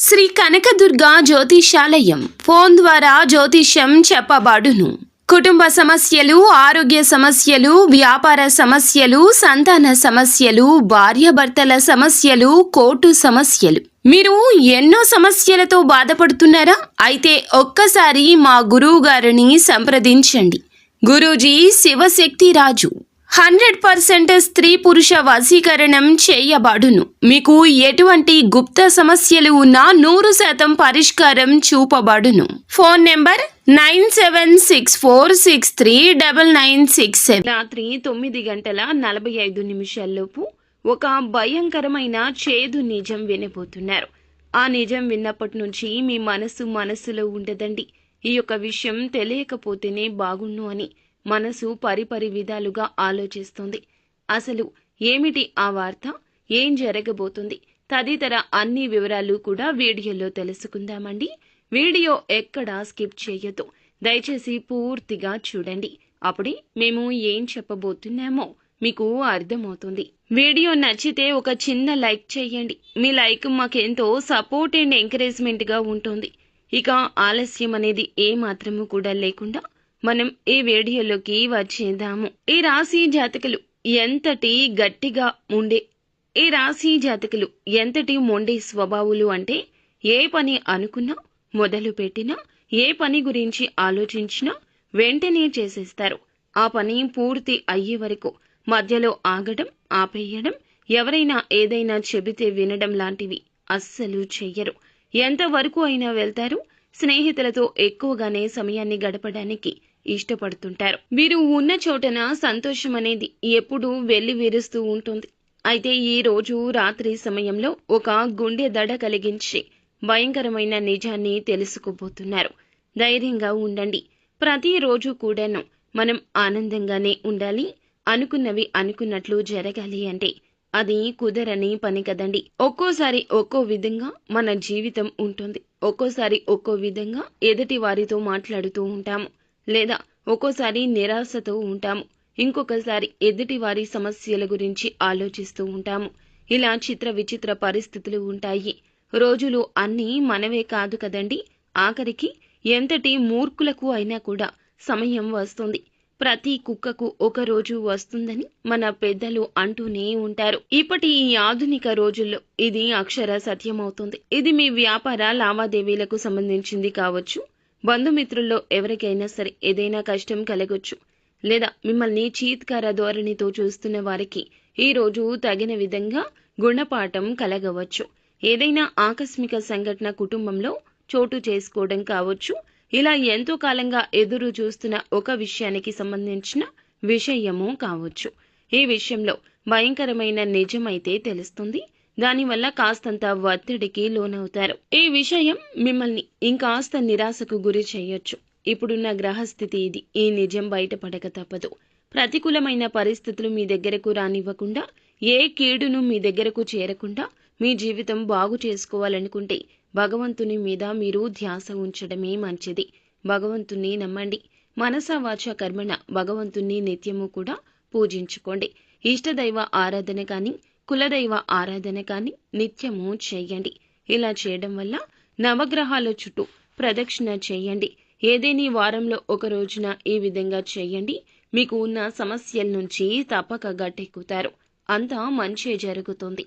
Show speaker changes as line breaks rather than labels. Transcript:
Shri Kanakadurga జ్యోతిషాలయం phone ద్వారా జ్యోతిష్యం చెప్పబడును. కుటుంబ సమస్యలు, ఆరోగ్య సమస్యలు, వ్యాపార సమస్యలు, సంతాన సమస్యలు, భార్యాభర్తల సమస్యలు, కోర్టు సమస్యలు. మీరు ఎన్నో సమస్యలతో బాధపడుతున్నారా? అయితే ఒక్కసారి మా గురువు గారిని సంప్రదించండి. గురూజీ శివశక్తి రాజు 100% స్త్రీ పురుష వశీకరణం చేయబడును. మీకు ఎటువంటి గుప్త సమస్యలు ఉన్నా 100% పరిష్కారం చూపబడును. Phone number 9764639967. రాత్రి 9:45 ఒక భయంకరమైన చేదు నిజం వినబోతున్నారు. ఆ నిజం విన్నప్పటి నుంచి మీ మనసులో ఉండదండి. ఈ యొక్క విషయం తెలియకపోతేనే బాగుండు అని మనసు పరిపరి విధాలుగా ఆలోచిస్తుంది. అసలు ఏమిటి ఆ వార్త, ఏం జరగబోతుంది తదితర అన్ని వివరాలు కూడా వీడియోలో తెలుసుకుందామండి. వీడియో ఎక్కడా స్కిప్ చేయొద్దు, దయచేసి పూర్తిగా చూడండి. అప్పుడే మేము ఏం చెప్పబోతున్నామో మీకు అర్థమవుతుంది. వీడియో నచ్చితే ఒక చిన్న లైక్ చేయండి. మీ లైక్ మాకెంతో సపోర్ట్ అండ్ ఎంకరేజ్మెంట్ గా ఉంటుంది. ఇక ఆలస్యం అనేది ఏ మాత్రము కూడా లేకుండా మనం ఈ వీడియోలోకి వచ్చేద్దాము. ఈ రాశి జాతకులు ఎంతటి మొండి స్వభావులు అంటే ఏ పని అనుకున్నా, మొదలు పెట్టినా, ఏ పని గురించి ఆలోచించినా వెంటనే చేసేస్తారు. ఆ పని పూర్తి అయ్యే వరకు మధ్యలో ఆగడం, ఆపేయడం, ఎవరైనా ఏదైనా చెబితే వినడం లాంటివి అస్సలు చెయ్యరు. ఎంతవరకు అయినా వెళ్తారు. స్నేహితులతో ఎక్కువగానే సమయాన్ని గడపడానికి ఇష్టపడుతుంటారు. వీరు ఉన్న చోటన సంతోషం అనేది ఎప్పుడూ వెళ్లి విరుస్తూ ఉంటుంది. అయితే ఈ రోజు రాత్రి సమయంలో ఒక గుండె దడ కలిగించే భయంకరమైన నిజాన్ని తెలుసుకోబోతున్నారు. ధైర్యంగా ఉండండి. ప్రతిరోజు కూడాను మనం ఆనందంగానే ఉండాలి. అనుకున్నవి అనుకున్నట్లు జరగాలి అంటే అది కుదరని పని కదండి. ఒక్కోసారి ఒక్కో విధంగా మన జీవితం ఉంటుంది. ఒక్కోసారి ఒక్కో విధంగా ఎదుటి వారితో మాట్లాడుతూ ఉంటాము, లేదా ఒక్కోసారి నిరాశతో ఉంటాము, ఇంకొకసారి ఎదుటి వారి సమస్యల గురించి ఆలోచిస్తూ ఉంటాము. ఇలా చిత్ర విచిత్ర పరిస్థితులు ఉంటాయి. రోజులు అన్నీ మనవే కాదు కదండి. ఆఖరికి ఎంతటి మూర్ఖులకు అయినా కూడా సమయం వస్తుంది. ప్రతి కుక్కకు ఒక రోజు వస్తుందని మన పెద్దలు అంటూనే ఉంటారు. ఇప్పటి ఈ ఆధునిక రోజుల్లో ఇది అక్షర సత్యమవుతుంది. ఇది మీ వ్యాపార లావాదేవీలకు సంబంధించింది కావచ్చు, బంధుమిత్రుల్లో ఎవరికైనా సరే ఏదైనా కష్టం కలగొచ్చు, లేదా మిమ్మల్ని చీత్కార ధోరణితో చూస్తున్న వారికి ఈ రోజు తగిన విధంగా గుణపాఠం కలగవచ్చు. ఏదైనా ఆకస్మిక సంఘటన కుటుంబంలో చోటు చేసుకోవడం కావచ్చు. ఇలా ఎంతో కాలంగా ఎదురు చూస్తున్న ఒక విషయానికి సంబంధించిన విషయము కావచ్చు. ఈ విషయంలో భయంకరమైన నిజమైతే తెలుస్తుంది. దానివల్ల కాస్తంత ఒత్తిడికి లోనవుతారు. ఈ విషయం మిమ్మల్ని ఇంకాస్త నిరాశకు గురి చేయొచ్చు. ఇప్పుడున్న గ్రహస్థితి ఇది. ఈ నిజం బయటపడక తప్పదు. ప్రతికూలమైన పరిస్థితులు మీ దగ్గరకు రానివ్వకుండా, ఏ కీడును మీ దగ్గరకు చేరకుండా మీ జీవితం బాగు చేసుకోవాలనుకుంటే భగవంతుని మీద మీరు ధ్యాస ఉంచడమే మంచిది. భగవంతుని నమ్మండి. మనసా వాచ కర్మణ భగవంతుని నిత్యము కూడా పూజించుకోండి. ఇష్టదైవ ఆరాధన కానీ, కులదైవ ఆరాధన కానీ నిత్యము చేయండి. ఇలా చేయడం వల్ల నవగ్రహాల చుట్టూ ప్రదక్షిణ చేయండి. ఏదేని వారంలో ఒక రోజున ఈ విధంగా చేయండి. మీకు ఉన్న సమస్యల నుంచి తప్పక గట్టెక్కుతారు. అంతా మంచే జరుగుతుంది.